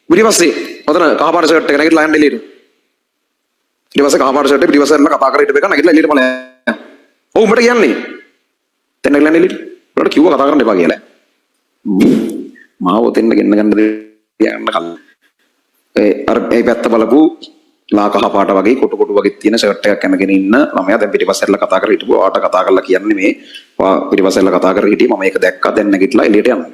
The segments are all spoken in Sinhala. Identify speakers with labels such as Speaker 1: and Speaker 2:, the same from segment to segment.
Speaker 1: පිටිපස්සේ ඔතන කහපාට ෂර්ට් එක නැගිටලා යන්න එළියට. ඊට පස්සේ කහපාට ෂර්ට් එක පිටිපස්සේ යන්න කතා කරලා ඉඳපෙක නැගිටලා එළියට බලන්න. ඔව් උඹට කියන්නේ. දැන් නැගිටලා යන්න එළියට. උඹට කිව්වා කතා කරන්න එපා කියලා. මාව ඔතෙන්ද ගෙන්න ගන්න දෙන්න කල්. අර ඒ පැත්ත බලපු ලා කහ පාට වගේ කොටු කොටු වගේ තියෙන ෂර්ට් එකක් අඳගෙන ඉන්න ළමයා දැන් පිටිපස්සෙල්ලා කතා කරලා හිටපුවා. ආට කතා කරලා කියන්නේ මේ පිටිපස්සෙල්ලා කතා කරලා හිටියේ මම ඒක දැක්කා දැන් නැගිටලා එළියට යනවා.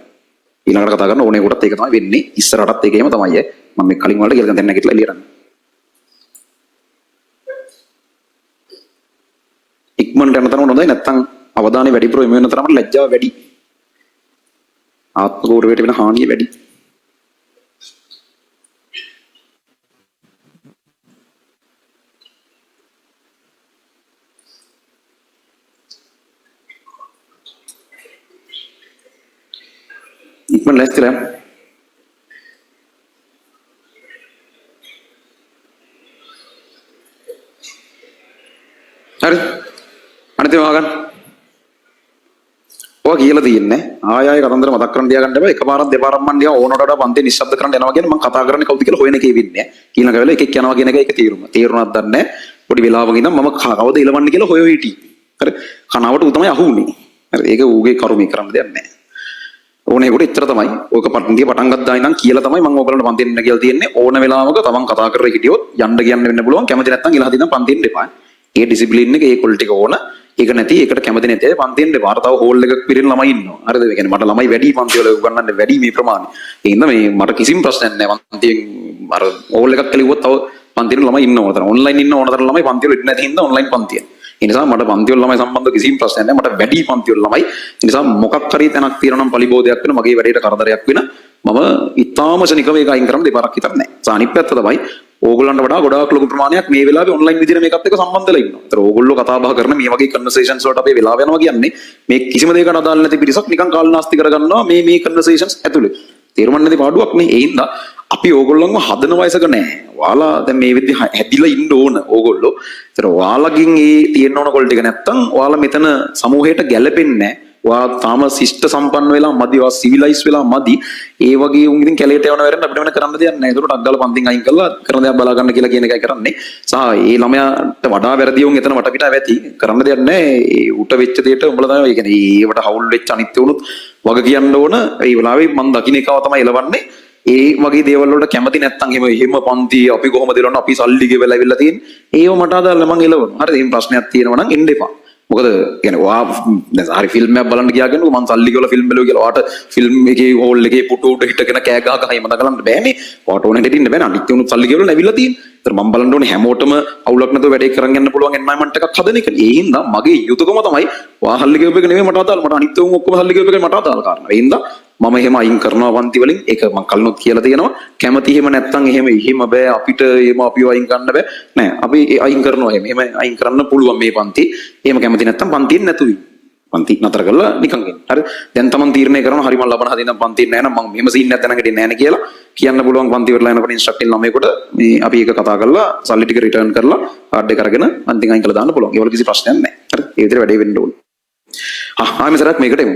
Speaker 1: ඊළඟට කතා කරන ඕනේ කොටත් ඒක තමයි වෙන්නේ. ඉස්සරහටත් ඒකේම තමයි. මම මේ කලින් වලට කියලා දැන් නැගිටලා එළියට යනවා. ඉක්මනට යන තරම හොඳයි නැත්තම් අවධානය වැඩිපුර එමු වෙන තරමට ලැජ්ජාව වැඩි. ආත්ම ගෞරවයට වෙන හානිය වැඩි. ඉක්මන ලැස්තිලා හරි අනිත් ඒවා ගන්න ඔය කියලා තියෙන්නේ ආය කතන්දර මතක් කරන් තියාගන්න එපා එකපාරක් දෙපාරක් මන් නිකන් ඕනට වඩා පන්ති නිශ්ශබ්ද කරන්න යනවා කියන්නේ මම කතා කරන්නේ කවුද කියලා හොයන එකේ වෙන්නේ ඊළඟ වෙලාව එකෙක් යනවා කියන එක ඒක තේරුණාද දන්නේ පොඩි වෙලාවක ඉඳන් මම කවද ඉලවන්නේ කියලා හොය හිටි හරි කනවට ඌ තමයි අහුුනේ හරි ඒක ඌගේ කරුමේ කරන්න දෙයක් නැහැ ඕනේ කොට එච්චර තමයි ඕක පටන්තිය පටන් ගත්තා ඉඳන් කියලා තමයි මම ඕගලන්ට පන්ති දෙන්න කියලා තියෙන්නේ ඕන වෙලාවක තමන් කතා කරලා හිටියොත් යන්න කියන්න වෙන්න පුළුවන් කැමති නැත්නම් ඉලහදී ඉඳන් පන්ති දෙන්න එපා ඒ ඩිසිප්ලින් එක ඒ ක්වොලිටි එක ඕන ඒක නැති ඒකට කැමති නැති අය පන්ති දෙන්න එපා. තව හෝල් එකක් පිරෙන ළමයි ඉන්නවා. හරිද? ඒ කියන්නේ මට ළමයි වැඩි පන්ති වල උගන්වන්න වැඩි මේ ප්‍රමාණය. ඒ හින්දා මේ මට කිසිම ප්‍රශ්නයක් නැහැ. පන්තියෙන් අර හෝල් එකක් කලිව්වොත් තව පන්ති වල ළමයි ඉන්නවා. උතන ඔන්ලයින් ඉන්න ඕනතර ළමයි පන්ති වල ඉන්න නැති හින්දා ඔන්ලයින් පන්තිය. ඒ නිසා මට පන්ති වල ළමයි සම්බන්ධව කිසිම ප්‍රශ්නයක් නැහැ. මට වැඩි පන්ති වල ළමයි. ඒ නිසා මොකක් හරි තැනක් තියෙනවා නම් පලිබෝධයක් වෙන මගේ වැඩේට කරදරයක් වෙන මම ඉතාම ශනිකව ඒක අයින් කරන්න දෙපාරක් විතර නැහැ. අනිත් පැත්ත තමයි ඕගොල්ලන්ට වඩා ගොඩාක් ලොකු ප්‍රමාණයක් මේ වෙලාවේ ඔන්ලයින් විදිහට මේකත් එක්ක සම්බන්ධ වෙලා ඉන්නවා. ඒතර ඕගොල්ලෝ කතා බහ කරන මේ වගේ කන්වර්සේෂන්ස් වලට අපේ වෙලාව යනවා කියන්නේ මේ කිසිම දෙයකට අදාළ නැති පිරිසක් නිකන් කාලනාස්ති කරගන්නවා මේ කන්වර්සේෂන්ස් ඇතුලේ. තේරුම් ගන්න නැති පාඩුවක් නේ. ඒ හින්දා අපි ඕගොල්ලන්ව හදන වයසක නැහැ. ඔයාලා දැන් මේ විදිහ හැදිලා ඉන්න ඕන ඕගොල්ලෝ. ඒතර ඔයාලගෙන් ඒ තියෙන්න ඕන කොල් ටික නැත්තම් ඔයාලා මෙතන සමූහයට ගැලපෙන්නේ නැහැ. ඔයා තාම ශිෂ්ට සම්පන්න වෙලා මදි ඔයා සිවිලයිස් වෙලා මදි ඒ වගේ උන් ඉතින් කැලේට යවන වෙරෙන් අපිට වෙන කරන්න දෙයක් නැහැ. ඒකට අග්ගල පන්තින් අයින් කරලා කරන දේක් බලා ගන්න කියලා කියන එකයි කරන්නේ. සහ ඒ ළමයාට වඩා වැරදි උන් එතන වටපිට ඇති කරන්න දෙයක් නැහැ. ඒ උට වෙච්ච දෙයට උඹලා තමයි ඒ කියන්නේ ඒවට හවුල් වෙච්ච අනිත්‍ය වුණොත් වග කියන්න ඕන. ඒ වෙලාවේ මම දකින්න එකව තමයි එලවන්නේ. ඒ වගේ දේවල් වලට කැමති නැත්නම් එහෙම පන්ති අපි කොහොමද එලවන්නේ අපි සල්ලි ගෙවලා ඇවිල්ලා තියෙන්නේ. ඒව මට අදාළ මම එලවනවා. හරිද? මේ ප්‍රශ්නයක් තියෙනවා නම් එන්න එපා. මොකද කියන්නේ ඔයා දැන් හරි ෆිල්ම් එකක් බලන්න ගියා කියනකො මං සල්ලි ගෙවලා ෆිල්ම් බලුවා කියලා ඔයාට ෆිල්ම් එකේ හෝල් එකේ පුටු උඩ හිටගෙන කෑ ගහ ගහ එහෙම දකලන්න බෑනේ. ඔයාට ඕනෙට හිටින්න බෑනේ. අනිත් උණු සල්ලි ගෙවලා නැවිලා තියෙන්නේ. ඒතර මම බලන්න ඕනේ හැමෝටම අවුලක් නැතුව වැඩේ කරන් යන්න පුළුවන් එන්වයරන්මන්ට් එකක් හදන එක. ඒ හින්දා මගේ යුතුයකම තමයි ඔයා සල්ලි ගෙවපු එක නෙමෙයි මට අදාළ. මට අනිත් උන් ඔක්කොම සල්ලි ගෙවපු එක මට අදාළ කාරණා. ඒ හින්දා මම එහෙම අයින් කරනවා පන්ති වලින් ඒක මම කලිනුත් කියලා තියෙනවා කැමති එහෙම නැත්නම් එහෙම බෑ අපිට එහෙම අපිව අයින් කරන්න බෑ නෑ අපි අයින් කරනවා එහෙම අයින් කරන්න පුළුවන් මේ පන්ති එහෙම කැමති නැත්නම් පන්තියෙන් නැතුවි පන්ති නතර කරලා නිකන් ඉන්න හරි දැන් තමන් තීරණය කරනවා හරි මම ලබන හදින්නම් පන්තියෙන් නෑ නම් මම මෙහෙම සීන් එකක් දැනගෙන නෑ නේ කියලා කියන්න පුළුවන් පන්ති වලට යනකොට ඉන්ස්ට්‍රක්ටර් ළමයෙකුට මේ අපි ඒක කතා කරලා සල්ලි ටික රිටර්න් කරලා කාඩ් එක අරගෙන අන්තිම අයින් කරලා දාන්න පුළුවන් ඒවල කිසි ප්‍රශ්නයක් නෑ හරි ඒ විදිහට වැඩේ වෙන්න ඕනේ ආයෙත් මේකට එමු